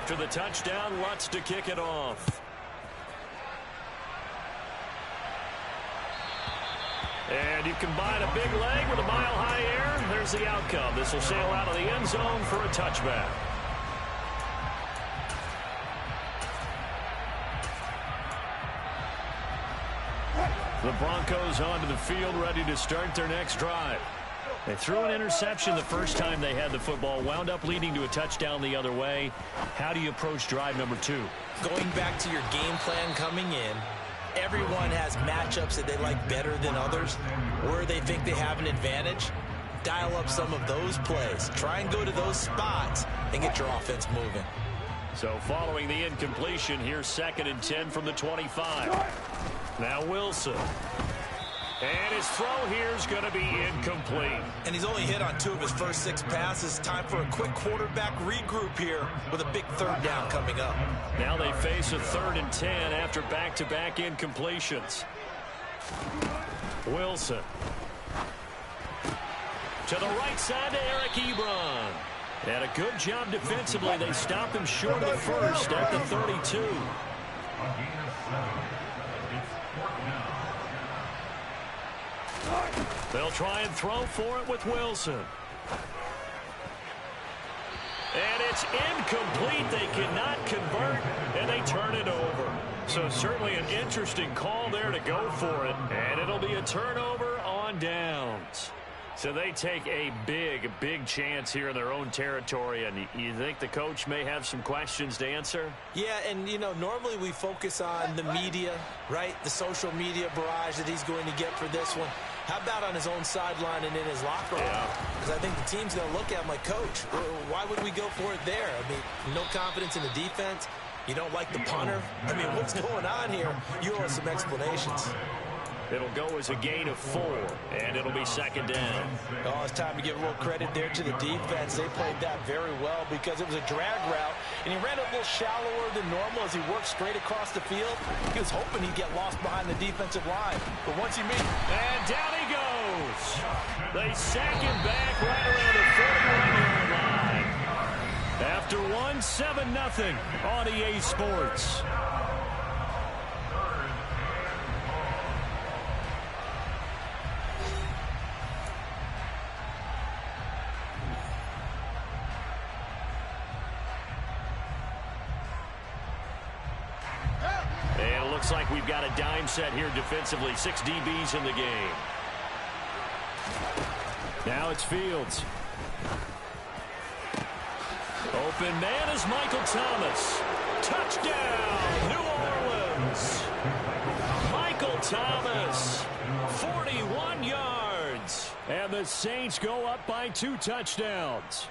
After the touchdown, Lutz to kick it off. And you combine a big leg with a mile-high air. There's the outcome. This will sail out of the end zone for a touchback. The Broncos onto the field, ready to start their next drive. They threw an interception the first time they had the football, wound up leading to a touchdown the other way. How do you approach drive number 2? Going back to your game plan coming in, everyone has matchups that they like better than others, where they think they have an advantage. Dial up some of those plays. Try and go to those spots and get your offense moving. So following the incompletion, here's 2nd and 10 from the 25. Now Wilson. And his throw here is going to be incomplete. And he's only hit on 2 of his first 6 passes. Time for a quick quarterback regroup here with a big 3rd down coming up. Now they face a 3rd and 10 after back-to-back incompletions. Wilson. To the right side to Eric Ebron. And a good job defensively. They stopped him short of the first at the 32. They'll try and throw for it with Wilson. And it's incomplete. They cannot convert, and they turn it over. So certainly an interesting call there to go for it. And it'll be a turnover on downs. So they take a big chance here in their own territory. And you think the coach may have some questions to answer? Yeah, and, you know, normally we focus on the media, right? The social media barrage that he's going to get for this one. How about on his own sideline and in his locker room? Because I think the team's going to look at him like, Coach, why would we go for it there? I mean, no confidence in the defense. You don't like the punter. I mean, what's going on here? You owe us some explanations. It'll go as a gain of 4, and it'll be 2nd down. Oh, it's time to give a little credit there to the defense. They played that very well because it was a drag route, and he ran a little shallower than normal as he worked straight across the field. He was hoping he'd get lost behind the defensive line, but once he made... And down he goes. They sack him back right around the 41-yard line. After 7-0 on EA Sports. Looks like we've got a dime set here defensively. 6 DBs in the game. Now it's Fields. Open man is Michael Thomas. Touchdown, New Orleans. Michael Thomas, 41 yards. And the Saints go up by 2 touchdowns.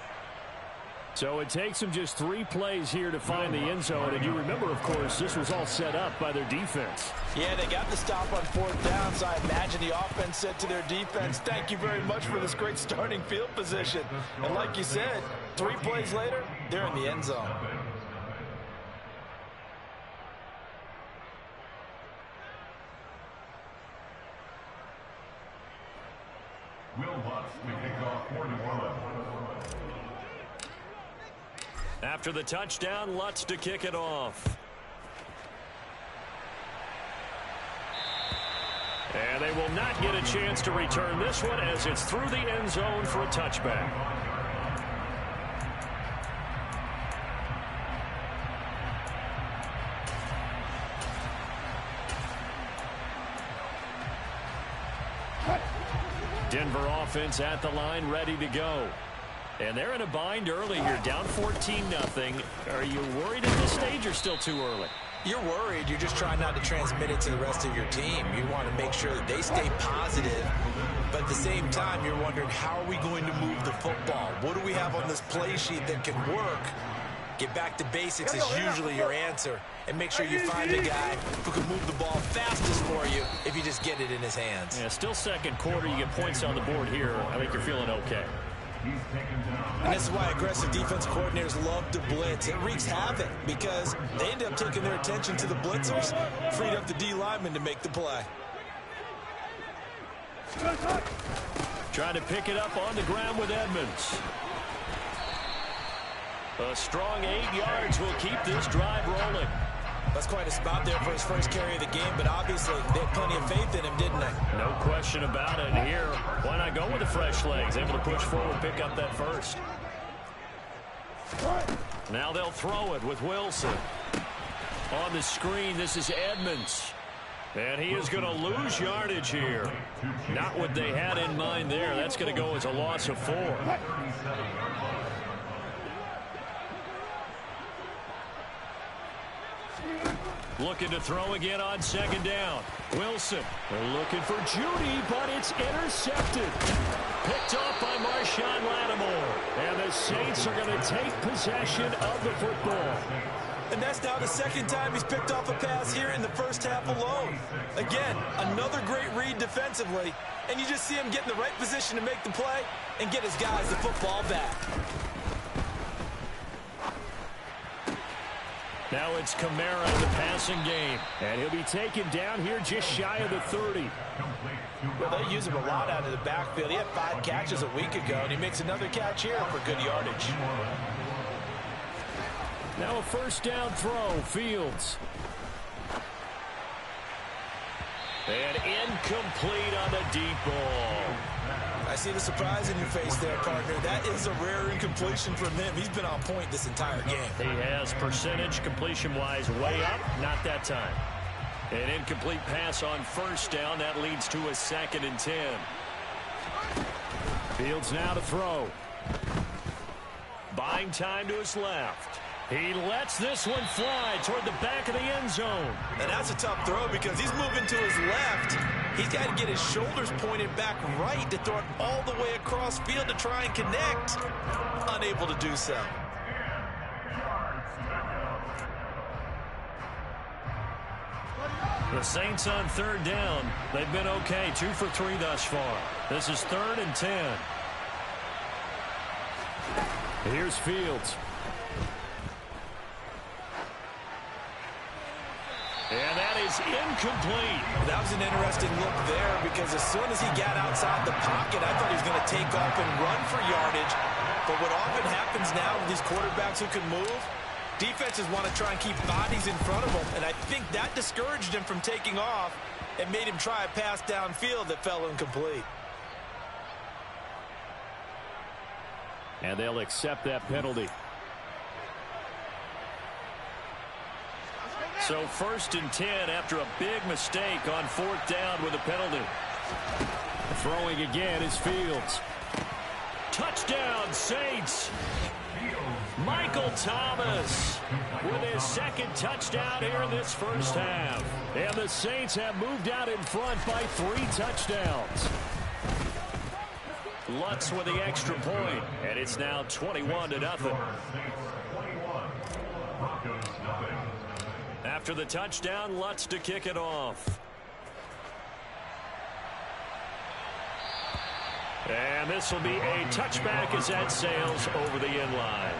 So it takes them just 3 plays here to find the end zone. And you remember, of course, this was all set up by their defense. Yeah, they got the stop on 4th down, so I imagine the offense said to their defense, thank you very much for this great starting field position. And like you said, 3 plays later, they're in the end zone. Will Lutz to kick off for New Orleans. After the touchdown, Lutz to kick it off. And they will not get a chance to return this one as it's through the end zone for a touchback. Denver offense at the line, ready to go. And they're in a bind early here, down 14-0. Are you worried at this stage or still too early? You're worried. You're just trying not to transmit it to the rest of your team. You want to make sure that they stay positive. But at the same time, you're wondering, how are we going to move the football? What do we have on this play sheet that can work? Get back to basics is usually your answer. And make sure you find the guy who can move the ball fastest for you if you just get it in his hands. Yeah, still second quarter. You get points on the board here. I think you're feeling okay. And this is why aggressive defense coordinators love to blitz. It wreaks havoc because they end up taking their attention to the blitzers, freed up the D lineman to make the play. Trying to pick it up on the ground with Edmonds. A strong 8 yards will keep this drive rolling. That's quite a spot there for his first carry of the game, but obviously they had plenty of faith in him, didn't they? No question about it. And here, why not go with the fresh legs? Able to push forward, pick up that first. Now they'll throw it with Wilson. On the screen, this is Edmonds. And he is going to lose yardage here. Not what they had in mind there. That's going to go as a loss of 4. Looking to throw again on 2nd down. Wilson. They're looking for Judy, but it's intercepted. Picked off by Marshawn Lattimore. And the Saints are going to take possession of the football. And that's now the 2nd time he's picked off a pass here in the first half alone. Again, another great read defensively. And you just see him get in the right position to make the play and get his guys the football back. Now it's Kamara in the passing game. And he'll be taken down here just shy of the 30. Well, they use him a lot out of the backfield. He had 5 catches a week ago, and he makes another catch here for good yardage. Now a 1st down throw, Fields. And incomplete on the deep ball. I see the surprise in your face there, partner. That is a rare incompletion from him. He's been on point this entire game. He has percentage completion-wise way up, not that time. An incomplete pass on 1st down. That leads to a 2nd and 10. Fields now to throw. Buying time to his left. He lets this one fly toward the back of the end zone. And that's a tough throw because he's moving to his left. He's got to get his shoulders pointed back right to throw it all the way across field to try and connect. Unable to do so. The Saints on 3rd down. They've been okay, 2 for 3 thus far. This is 3rd and 10. Here's Fields. And that is incomplete. That was an interesting look there because as soon as he got outside the pocket, I thought he was going to take off and run for yardage. But what often happens now with these quarterbacks who can move, defenses want to try and keep bodies in front of them. And I think that discouraged him from taking off and made him try a pass downfield that fell incomplete. And they'll accept that penalty. So 1st and 10 after a big mistake on 4th down with a penalty. Throwing again is Fields. Touchdown, Saints. Michael Thomas with his 2nd touchdown here in this first half. And the Saints have moved out in front by 3 touchdowns. Lutz with the extra point, and it's now 21-0. After the touchdown, Lutz to kick it off. And this will be a touchback as that sails over the end line.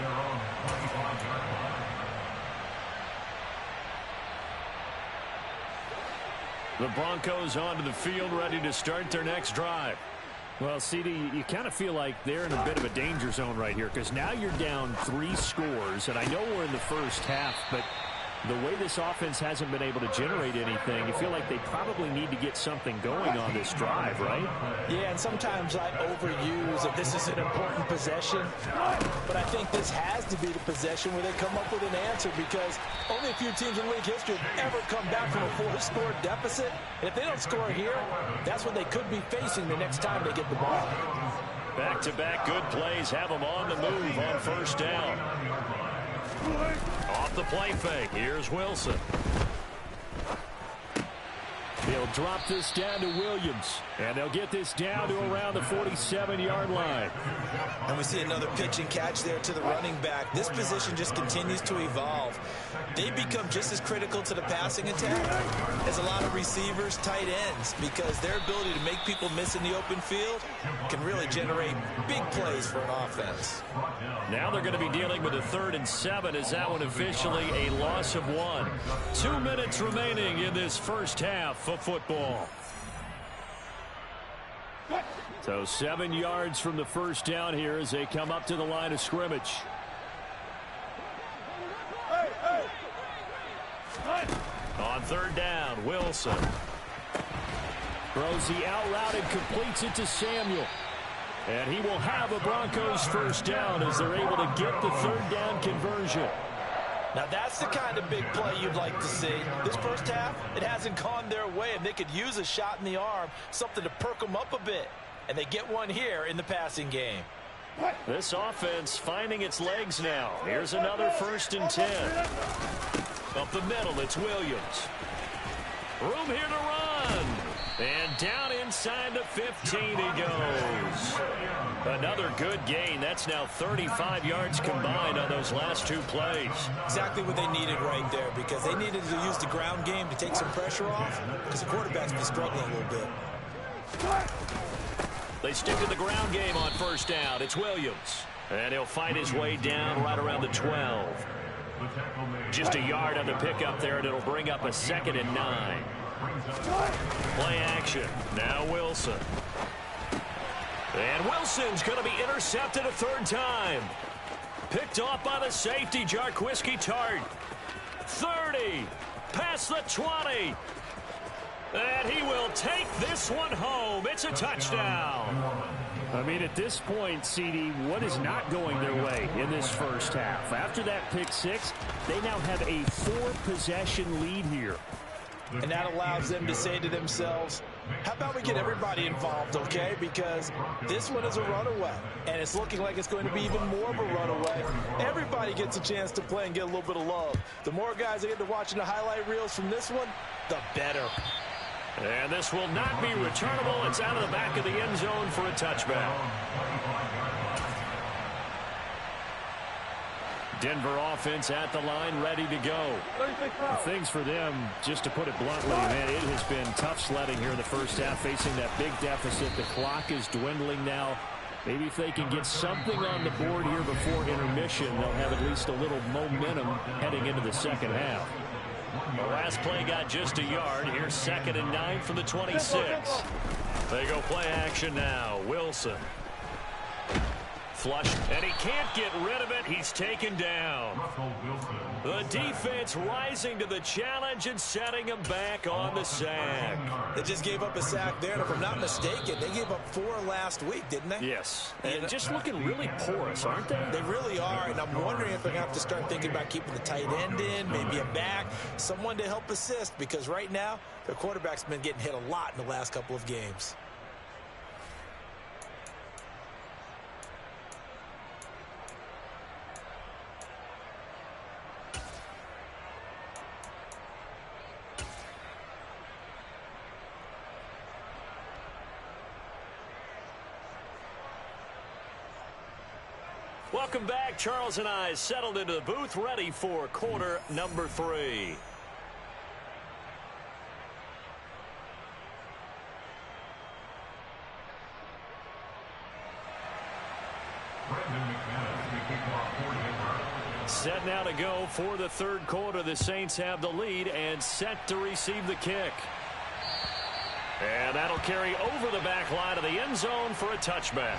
The Broncos onto the field, ready to start their next drive. Well, CD, you kind of feel like they're in a bit of a danger zone right here because now you're down 3 scores, and I know we're in the first half, but the way this offense hasn't been able to generate anything, you feel like they probably need to get something going on this drive, right? Yeah, and sometimes I overuse that this is an important possession, but I think this has to be the possession where they come up with an answer because only a few teams in league history have ever come back from a 4-score deficit. And if they don't score here, that's what they could be facing the next time they get the ball. Back-to-back good plays have them on the move on 1st down. Off the play fake. Here's Wilson. They'll drop this down to Williams. And they'll get this down to around the 47-yard line. And we see another pitch and catch there to the running back. This position just continues to evolve. They become just as critical to the passing attack as a lot of receivers, tight ends, because their ability to make people miss in the open field can really generate big plays for an offense. Now they're going to be dealing with a 3rd and 7 as that one officially a loss of 1. 2 minutes remaining in this first half of football. So 7 yards from the first down here as they come up to the line of scrimmage. On third down, Wilson. Throws the out route and completes it to Samuel. And he will have a Broncos first down as they're able to get the third down conversion. Now that's the kind of big play you'd like to see. This first half, it hasn't gone their way, and they could use a shot in the arm, something to perk them up a bit. And they get one here in the passing game. This offense finding its legs now. Here's another 1st and 10. Up the middle, it's Williams. Room here to run. And down inside the 15 he goes. Another good gain. That's now 35 yards combined on those last 2 plays. Exactly what they needed right there, because they needed to use the ground game to take some pressure off, because the quarterback's been struggling a little bit. They stick to the ground game on first down. It's Williams. And he'll fight his way down right around the 12. Just a yard on the pickup there, and it'll bring up a 2nd and 9. Play action. Now Wilson. And Wilson's going to be intercepted a 3rd time. Picked off by the safety, Jarquiski Tart. 30. Past the 20. And he will take this one home. It's a touchdown. I mean, at this point, CD, what is not going their way in this first half? After that pick 6, they now have a 4-possession lead here. And that allows them to say to themselves, how about we get everybody involved, okay? Because this one is a runaway, and it's looking like it's going to be even more of a runaway. Everybody gets a chance to play and get a little bit of love. The more guys that get to watching the highlight reels from this one, the better. And this will not be returnable. It's out of the back of the end zone for a touchback. Denver offense at the line, ready to go. Things for them, just to put it bluntly, man, it has been tough sledding here in the first half, facing that big deficit. The clock is dwindling now. Maybe if they can get something on the board here before intermission, they'll have at least a little momentum heading into the second half. The last play got just a yard. Here's 2nd and 9 from the 26. They go play action now. Wilson. Flush, and he can't get rid of it. He's taken down. The defense rising to the challenge and setting him back on the sack. They just gave up a sack there, and if I'm not mistaken, they gave up 4 last week, didn't they? Yes. And just looking really porous, aren't they? They really are, and I'm wondering if they're going to have to start thinking about keeping the tight end in, maybe a back, someone to help assist, because right now, their quarterback's been getting hit a lot in the last couple of games. Welcome back. Charles and I settled into the booth, ready for quarter number 3. Set now to go for the 3rd quarter. The Saints have the lead and set to receive the kick. And that'll carry over the back line of the end zone for a touchback.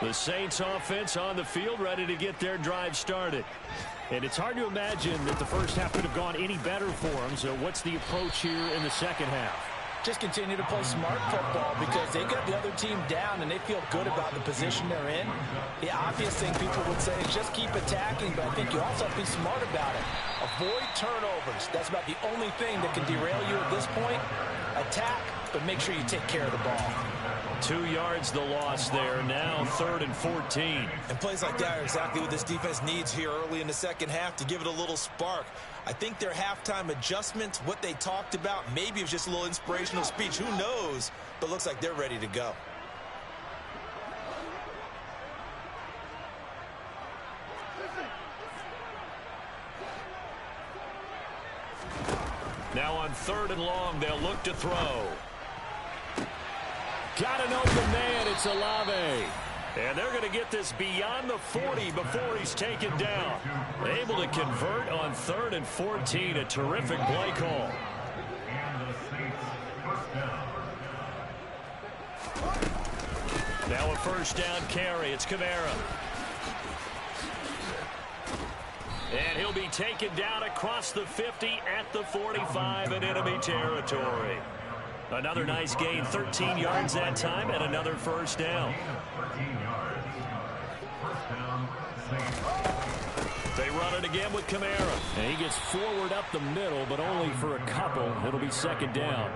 The Saints offense on the field, ready to get their drive started. And it's hard to imagine that the first half could have gone any better for them. So what's the approach here in the second half? Just continue to play smart football, because they got the other team down and they feel good about the position they're in. The obvious thing people would say is just keep attacking, but I think you also have to be smart about it. Avoid turnovers. That's about the only thing that can derail you at this point. Attack, but make sure you take care of the ball. 2 yards the loss there. Now 3rd and 14. And plays like that are exactly what this defense needs here early in the second half to give it a little spark. I think their halftime adjustments, what they talked about, maybe it was just a little inspirational speech. Who knows? But looks like they're ready to go. Now on 3rd and long, they'll look to throw. Got an open man. It's Olave. And they're going to get this beyond the 40 before he's taken down. Able to convert on 3rd and 14. A terrific play call. Now a first down carry. It's Kamara. And he'll be taken down across the 50 at the 45 in enemy territory. Another nice gain, 13 yards that time, and another first down. 13 yards. First down, Saints. They run it again with Kamara. And he gets forward up the middle, but only for a couple. It'll be second down.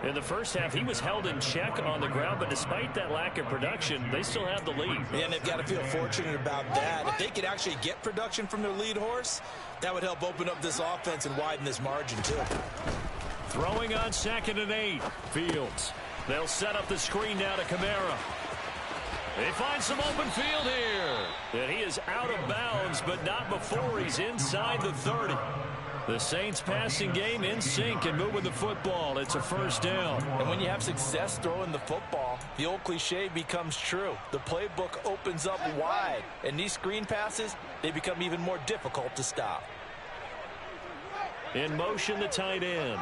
In the first half, he was held in check on the ground, but despite that lack of production, they still have the lead. Yeah, and they've got to feel fortunate about that. If they could actually get production from their lead horse, that would help open up this offense and widen this margin, too. Throwing on 2nd and 8. Fields. They'll set up the screen now to Kamara. They find some open field here. And he is out of bounds, but not before he's inside the 30. The Saints passing game in sync and moving the football. It's a first down. And when you have success throwing the football, the old cliche becomes true. The playbook opens up wide. And these screen passes, they become even more difficult to stop. In motion, the tight end.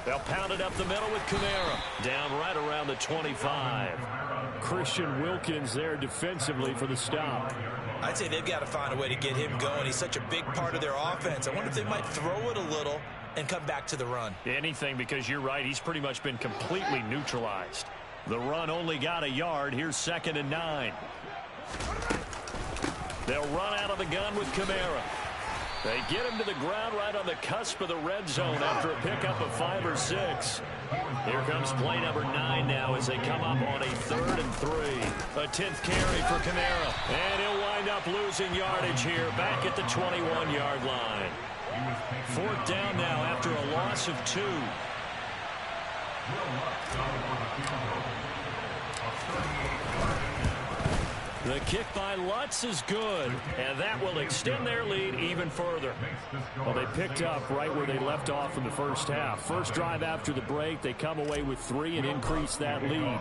They'll pound it up the middle with Kamara. Down right around the 25. Christian Wilkins there defensively for the stop. I'd say they've got to find a way to get him going. He's such a big part of their offense. I wonder if they might throw it a little and come back to the run. Anything, because you're right. He's pretty much been completely neutralized. The run only got a yard. Here's 2nd and 9. They'll run out of the gun with Kamara. They get him to the ground right on the cusp of the red zone after a pickup of 5 or 6. Here comes play number 9 now as they come up on a 3rd and 3. A 10th carry for Kamara. And he'll wind up losing yardage here back at the 21-yard line. 4th down now after a loss of 2. The kick by Lutz is good, and that will extend their lead even further. Well, they picked up right where they left off in the first half. First drive after the break, they come away with 3 and increase that lead.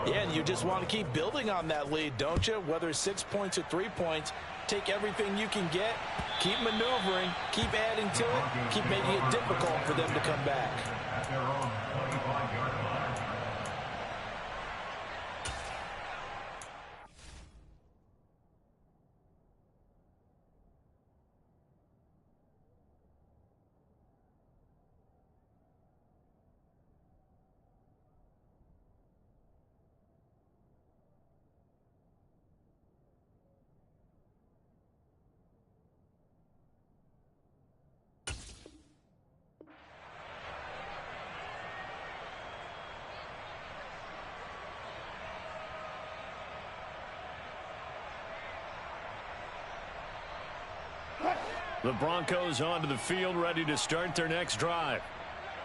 Yeah, and you just want to keep building on that lead, don't you? Whether it's 6 points or 3 points, take everything you can get, keep maneuvering, keep adding to it, keep making it difficult for them to come back. At their own 25-yard line. The Broncos onto the field, ready to start their next drive.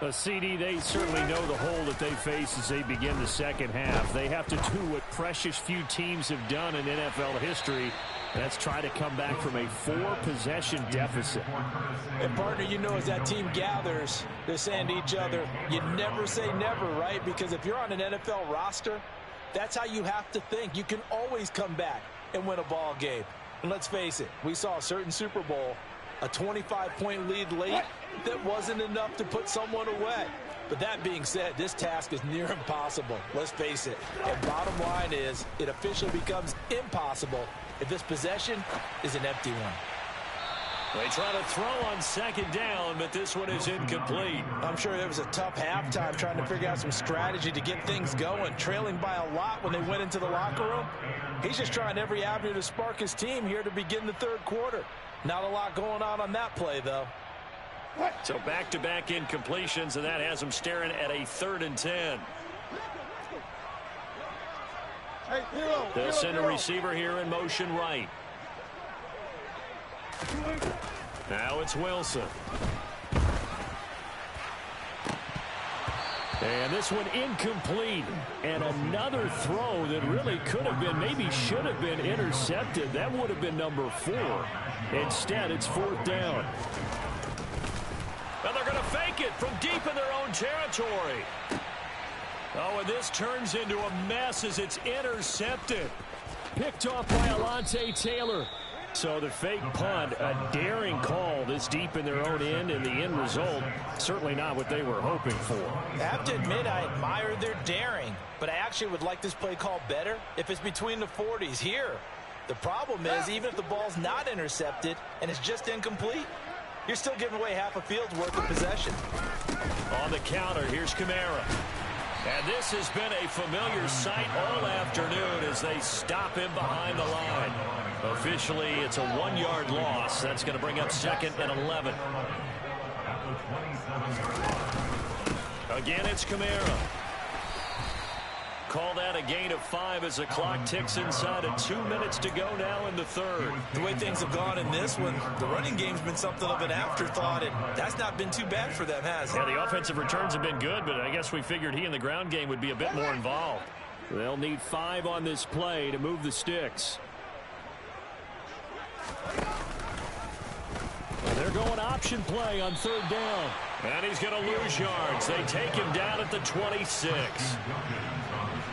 A CD, they certainly know the hole that they face as they begin the second half. They have to do what precious few teams have done in NFL history. That's try to come back from a 4-possession deficit. And, partner, you know, as that team gathers, they're saying to each other, you never say never, right? Because if you're on an NFL roster, that's how you have to think. You can always come back and win a ball game. And let's face it, we saw a certain Super Bowl, a 25-point lead late that wasn't enough to put someone away. But that being said, this task is near impossible. Let's face it. And bottom line is, it officially becomes impossible if this possession is an empty one. They try to throw on 2nd down, but this one is incomplete. I'm sure it was a tough halftime trying to figure out some strategy to get things going, trailing by a lot when they went into the locker room. He's just trying every avenue to spark his team here to begin the 3rd quarter. Not a lot going on that play, though. So back-to-back incompletions, and that has them staring at a 3rd and 10. They'll send a receiver here in motion right. Now it's Wilson. And this one incomplete. And another throw that really could have been, maybe should have been intercepted. That would have been number 4. Instead, it's 4th down. And they're going to fake it from deep in their own territory. Oh, and this turns into a mess as it's intercepted. Picked off by Alontae Taylor. So the fake punt, a daring call this deep in their own end, and the end result, certainly not what they were hoping for. I have to admit, I admire their daring, but I actually would like this play called better if it's between the 40s. Here, The problem is, even if the ball's not intercepted and it's just incomplete, you're still giving away half a field's worth of possession. On the counter, here's Kamara. And this has been a familiar sight all afternoon as they stop him behind the line. Officially, it's a 1-yard loss. That's going to bring up 2nd and 11. Again, it's Kamara. Call that a gain of 5 as the clock ticks inside of 2 minutes to go now in the third. The way things have gone in this one, the running game's been something of an afterthought, and that's not been too bad for them, has it? Yeah, the offensive returns have been good, but I guess we figured he in the ground game would be a bit more involved. They'll need 5 on this play to move the sticks. They're going option play on 3rd down. And he's going to lose yards. They take him down at the 26.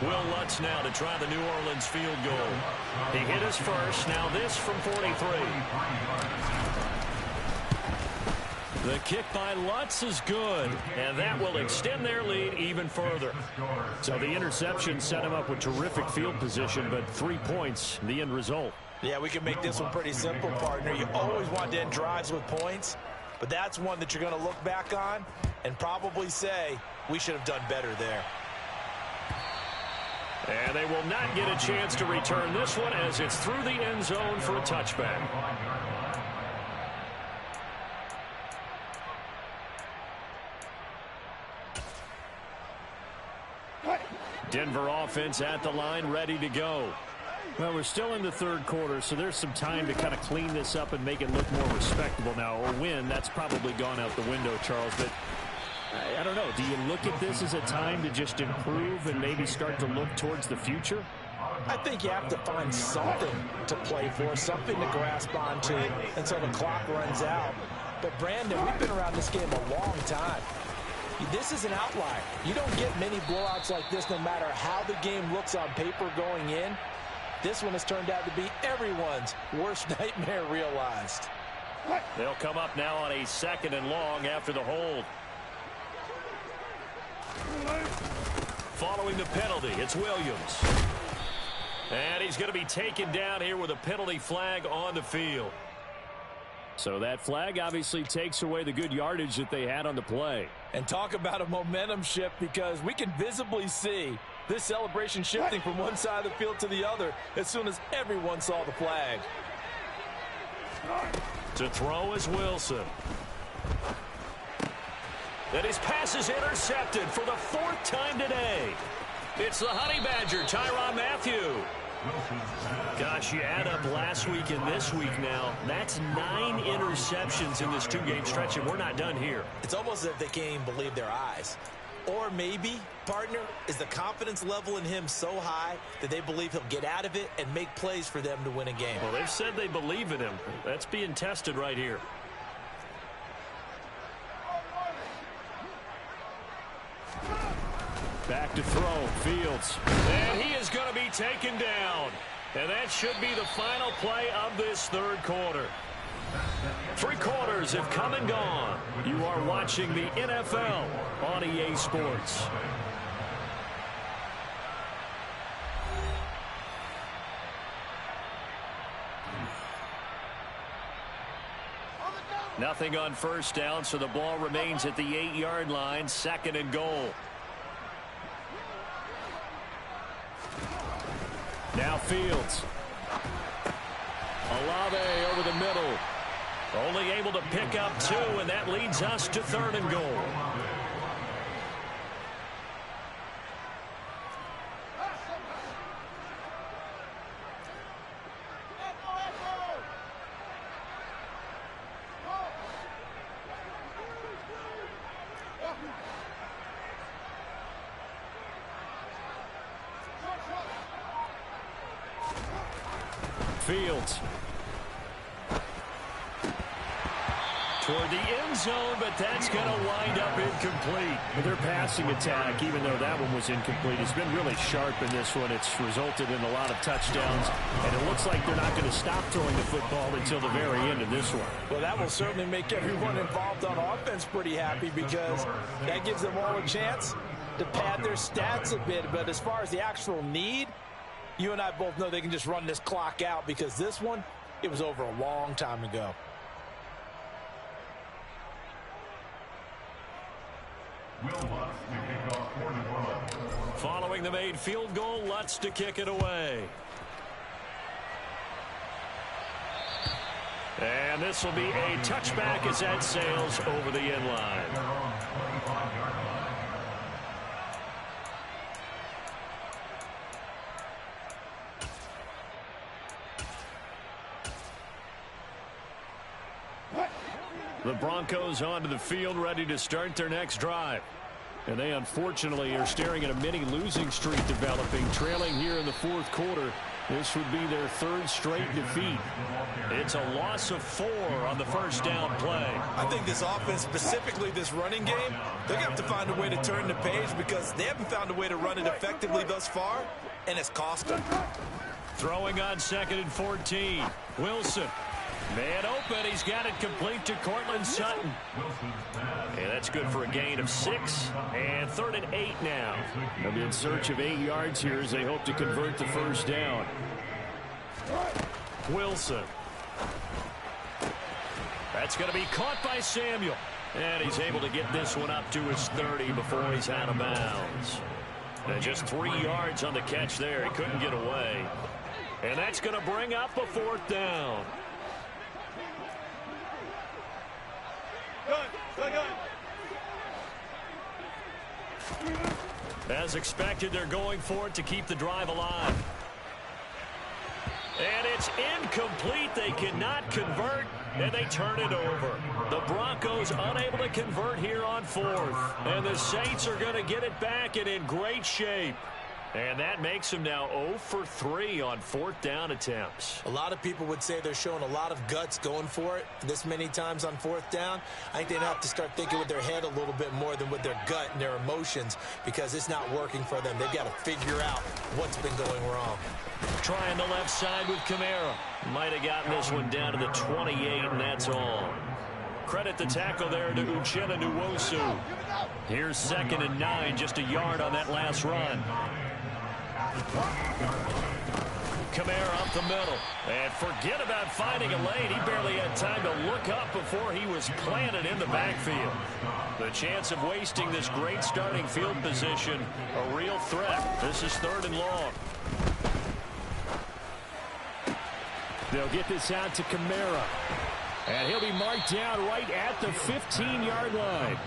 Will Lutz now to try the New Orleans field goal. He hit his first. Now this from 43. The kick by Lutz is good, and that will extend their lead even further. So the interception set him up with terrific field position, but 3 points, the end result. Yeah, we can make this one pretty simple, partner. You always want to end drives with points, but that's one that you're going to look back on and probably say, we should have done better there. And they will not get a chance to return this one as it's through the end zone for a touchback. Denver offense at the line, ready to go. Well, we're still in the third quarter, so there's some time to kind of clean this up and make it look more respectable now. Or win, that's probably gone out the window, Charles. But I don't know. Do you look at this as a time to just improve and maybe start to look towards the future? I think you have to find something to play for, something to grasp onto until the clock runs out. But, Brandon, we've been around this game a long time. This is an outlier. You don't get many blowouts like this no matter how the game looks on paper going in. This one has turned out to be everyone's worst nightmare realized. They'll come up now on a 2nd and long after the hold. Following the penalty, it's Williams. And he's going to be taken down here with a penalty flag on the field. So that flag obviously takes away the good yardage that they had on the play. And talk about a momentum shift, because we can visibly see this celebration shifting from one side of the field to the other as soon as everyone saw the flag. To throw is Wilson. And his pass is intercepted for the 4th time today. It's the Honey Badger, Tyrann Mathieu. Gosh, you add up last week and this week now, that's 9 interceptions in this 2-game stretch, and we're not done here. It's almost as if they can't even believe their eyes. Or maybe, partner, is the confidence level in him so high that they believe he'll get out of it and make plays for them to win a game. Well, they've said they believe in him. That's being tested right here. Back to throw, Fields. And he is going to be taken down. And that should be the final play of this third quarter. 3 quarters have come and gone. You are watching the NFL on EA Sports. Nothing on first down, so the ball remains at the 8-yard line, 2nd and goal. Now Fields. Olave over the middle. Only able to pick up 2, and that leads us to 3rd and goal. Fields. Toward the end zone, but that's going to wind up incomplete. Their passing attack, even though that one was incomplete, has been really sharp in this one. It's resulted in a lot of touchdowns, and it looks like they're not going to stop throwing the football until the very end of this one. Well, that will certainly make everyone involved on offense pretty happy, because that gives them all a chance to pad their stats a bit. But as far as the actual need, You and I both know they can just run this clock out because this one, it was over a long time ago. Following the made field goal, Lutz to kick it away. And this will be a touchback as that sails over the end line. The Broncos onto the field, ready to start their next drive. And they unfortunately are staring at a mini losing streak developing, trailing here in the fourth quarter. This would be their third straight defeat. It's a loss of 4 on the first down play. I think this offense, specifically this running game, they're going to have to find a way to turn the page because they haven't found a way to run it effectively thus far, and it's cost them. Throwing on 2nd and 14. Wilson. Man open. He's got it complete to Cortland Sutton. And that's good for a gain of 6. And 3rd and 8 now. They'll be in search of 8 yards here as they hope to convert the first down. Wilson. That's going to be caught by Samuel. And he's able to get this one up to his 30 before he's out of bounds. And just 3 yards on the catch there. He couldn't get away. And that's going to bring up a 4th down. As expected, they're going for it to keep the drive alive. And it's incomplete. They cannot convert, and they turn it over. The Broncos unable to convert here on 4th. And the Saints are going to get it back and in great shape. And that makes them now 0 for 3 on 4th down attempts. A lot of people would say they're showing a lot of guts going for it this many times on 4th down. I think they'd have to start thinking with their head a little bit more than with their gut and their emotions because it's not working for them. They've got to figure out what's been going wrong. Trying the left side with Kamara. Might have gotten this one down to the 28, and that's all. Credit the tackle there to Uchenna Nwosu. Here's 2nd and 9, just a yard on that last run. Kamara up the middle. And forget about finding a lane. He barely had time to look up before he was planted in the backfield. The chance of wasting this great starting field position, a real threat. This is 3rd and long. They'll get this out to Kamara. And he'll be marked down right at the 15-yard line.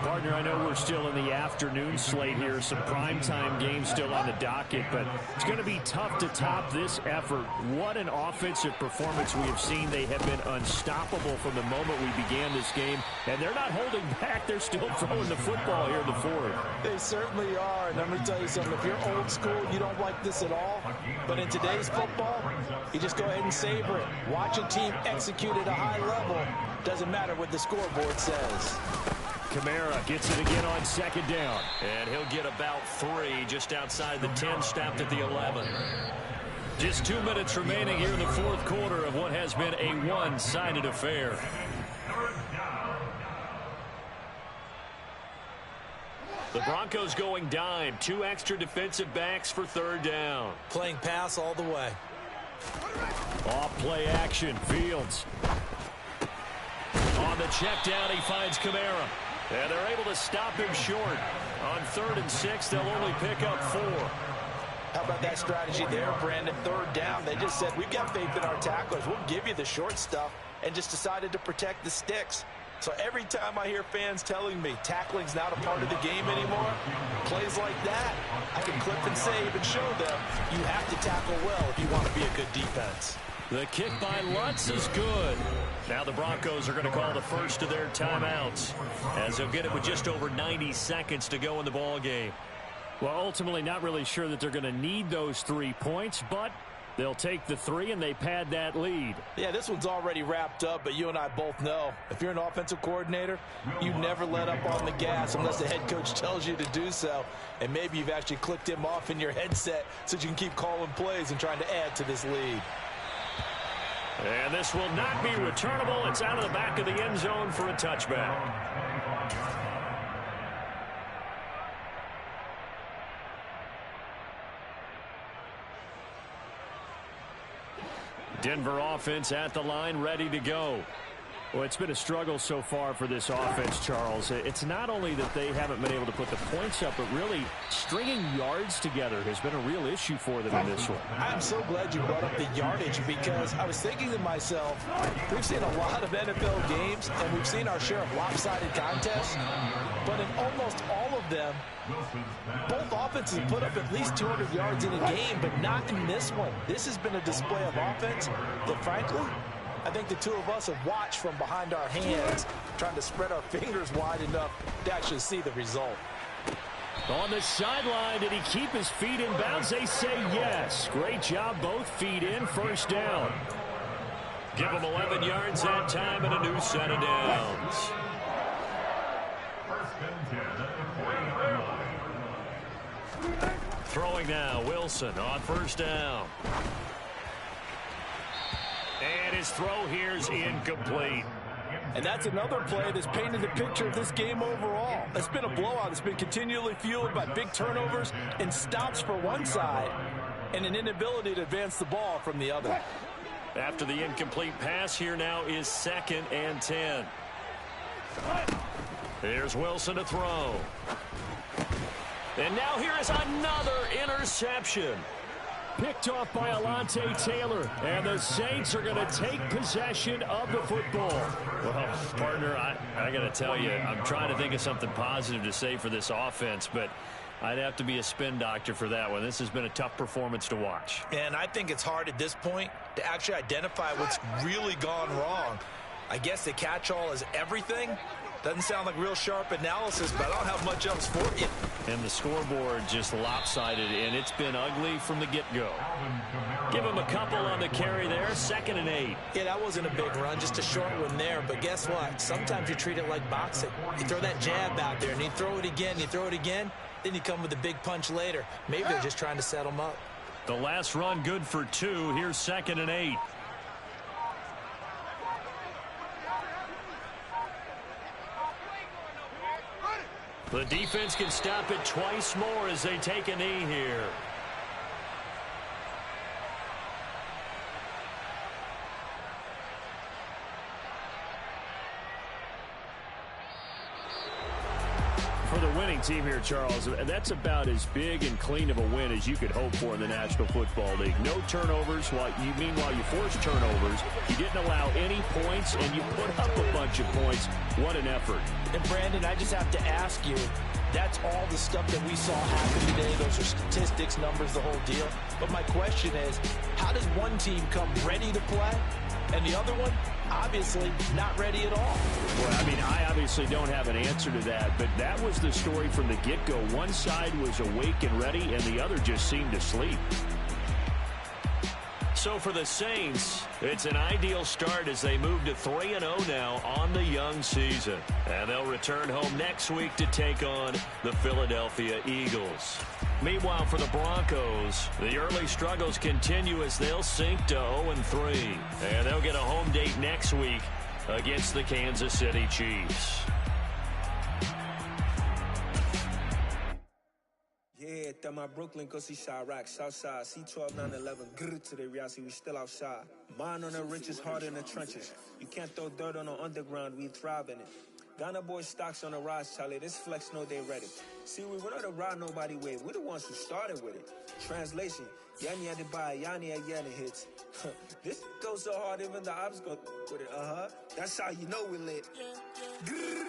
Partner, I know we're still in the afternoon slate here. Some primetime games still on the docket, but it's going to be tough to top this effort. What an offensive performance we have seen. They have been unstoppable from the moment we began this game, and they're not holding back. They're still throwing the football here in the 4th. They certainly are, and I'm going to tell you something. If you're old school, you don't like this at all. But in today's football, you just go ahead and savor it. Watch a team execute at a high level. Doesn't matter what the scoreboard says. Kamara gets it again on 2nd down. And he'll get about 3 just outside the 10, stopped at the 11. Just 2 minutes remaining here in the 4th quarter of what has been a one-sided affair. The Broncos going dime. 2 extra defensive backs for 3rd down. Playing pass all the way. Off play action. Fields. On the check down, he finds Kamara. And they're able to stop him short. On 3rd and 6, they'll only pick up 4. How about that strategy there, Brandon? 3rd down, they just said, we've got faith in our tacklers. We'll give you the short stuff, and just decided to protect the sticks. So every time I hear fans telling me tackling's not a part of the game anymore, plays like that, I can clip and save and show them you have to tackle well if you want to be a good defense. The kick by Lutz is good. Now the Broncos are going to call the first of their timeouts, as they'll get it with just over 90 seconds to go in the ball game. Well, ultimately not really sure that they're going to need those 3 points, but they'll take the 3 and they pad that lead. Yeah, this one's already wrapped up, but you and I both know if you're an offensive coordinator, you never let up on the gas unless the head coach tells you to do so. And maybe you've actually clicked him off in your headset so you can keep calling plays and trying to add to this lead. And this will not be returnable. It's out of the back of the end zone for a touchback. Denver offense at the line, ready to go. Well, it's been a struggle so far for this offense, Charles. It's not only that they haven't been able to put the points up, but really stringing yards together has been a real issue for them in this one. I'm so glad you brought up the yardage, because I was thinking to myself, we've seen a lot of NFL games, and we've seen our share of lopsided contests, but in almost all of them, both offenses put up at least 200 yards in a game, but not in this one. This has been a display of offense that, frankly, I think the two of us have watched from behind our hands, trying to spread our fingers wide enough to actually see the result. On the sideline, did he keep his feet in bounds? They say yes. Great job, both feet in, first down. Give him 11 yards that time and a new set of downs. First and 10 at the 49 line. Throwing now, Wilson on first down. And his throw here is incomplete. And that's another play that's painted the picture of this game overall. It's been a blowout. It's been continually fueled by big turnovers and stops for one side and an inability to advance the ball from the other. After the incomplete pass, here now is 2nd and 10. Here's Wilson to throw. And now here is another interception. Picked off by Alontae Taylor, and the Saints are going to take possession of the football. Well, partner, I got to tell you, I'm trying to think of something positive to say for this offense, but I'd have to be a spin doctor for that one. This has been a tough performance to watch. And I think it's hard at this point to actually identify what's really gone wrong. I guess the catch-all is everything. Doesn't sound like real sharp analysis, but I don't have much else for you. And the scoreboard just lopsided, and it's been ugly from the get-go. Give him a couple on the carry there, 2nd and 8. Yeah, that wasn't a big run, just a short one there. But guess what? Sometimes you treat it like boxing. You throw that jab out there, and you throw it again, then you come with a big punch later. Maybe they're just trying to set them up. The last run good for 2. Here's 2nd and 8. The defense can stop it twice more as they take a knee here. For the winning team here, Charles, that's about as big and clean of a win as you could hope for in the National Football League. No turnovers. Meanwhile, you force turnovers. You didn't allow any points, and you put up a bunch of points. What an effort. And, Brandon, I just have to ask you, that's all the stuff that we saw happen today. Those are statistics, numbers, the whole deal. But my question is, how does one team come ready to play, and the other one, obviously, not ready at all? Well, I mean, I obviously don't have an answer to that, but that was the story from the get-go. One side was awake and ready, and the other just seemed to sleep. So for the Saints, it's an ideal start as they move to 3-0 now on the young season. And they'll return home next week to take on the Philadelphia Eagles. Meanwhile, for the Broncos, the early struggles continue as they'll sink to 0-3. And they'll get a home date next week against the Kansas City Chiefs. Yeah, that my Brooklyn, go see Chirac, Southside, C12, 911, grrr to the reality, we still outside. Mine on the riches, hard in the trenches. You can't throw dirt on the underground, we thrive in it. Ghana boys stocks on the rise, Charlie, this flex know they ready. See, we not the ride nobody wave, we the ones who started with it. Translation, Yanni had to buy, Yanni had Yanni hits. This goes so hard, even the ops go with it, That's how you know we lit. Grrr,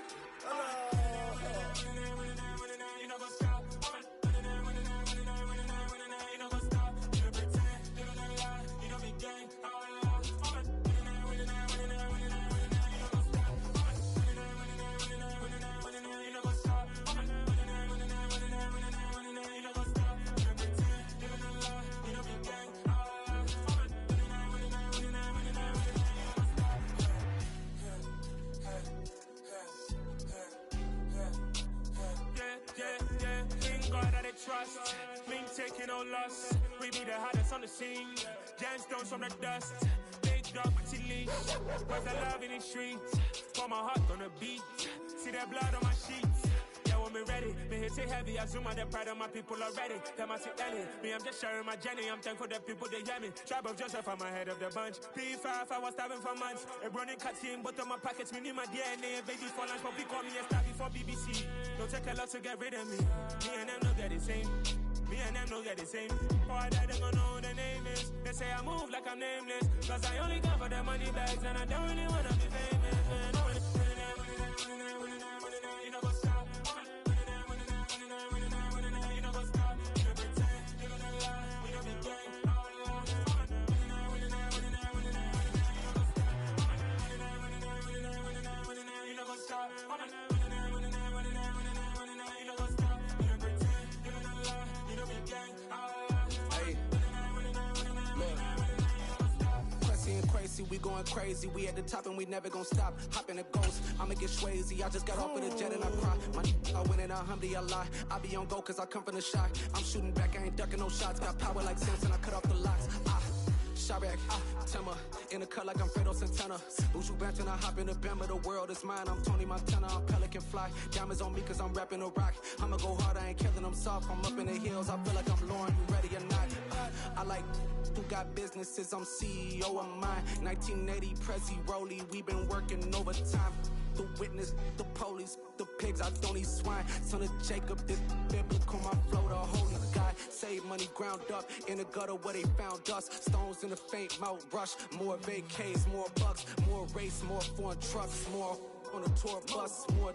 trust, clean taking no loss. We be the hottest on the scene. Gemstones from the dust. Big dog with leash. Where's the love in the streets? Pour my heart on the beat. See that blood on my sheets. Yeah, when me ready. Me hit it heavy, I zoom on the pride of my people already. Them I see Ellie, me I'm just sharing my journey. I'm thankful that people they hear me. Tribe of Joseph, I'm ahead of the bunch. P5, I was starving for months. A running cutscene, but on my pockets, me need my DNA. Baby for lunch, but we call me a star before BBC. Don't take a lot to get rid of me. Me and them don't get the same. Me and them don't get the same. For I die, they gon' know who the name is. They say I move like I'm nameless. Cause I only come for the money bags and I don't really wanna be famous. You know what's up? You know what's up? You know pretend. You know the lie. You know the game. You know what's up? Crazy, we going crazy. We at the top and we never gonna stop. Hop in a ghost, I'ma get swayzy. I just got off with a jet and I cry. I win in alhamdulillah. I be on go cause I come from the shot. I'm shooting back, I ain't ducking no shots. Got power like Samson, I cut off the locks. Shabak, Timmer, in the cut like I'm Fredo Santana. Uju Banton, I hop in the Bama, the world is mine. I'm Tony Montana, I'm Pelican Fly. Diamonds on me cause I'm rapping a rock. I'ma go hard, I ain't killing them soft. I'm up in the hills, I feel like I'm Lauren, you ready or not? I like who got businesses, I'm CEO of mine. 1980 Prezi Rolly, we been working overtime. The witness, the police, the pigs, I don't eat swine. Son of Jacob, this biblical, my flow, the holy guy. Save money ground up in the gutter where they found us. Stones in the faint mouth rush. More vacays, more bucks, more race, more foreign trucks, more on a tour bus, more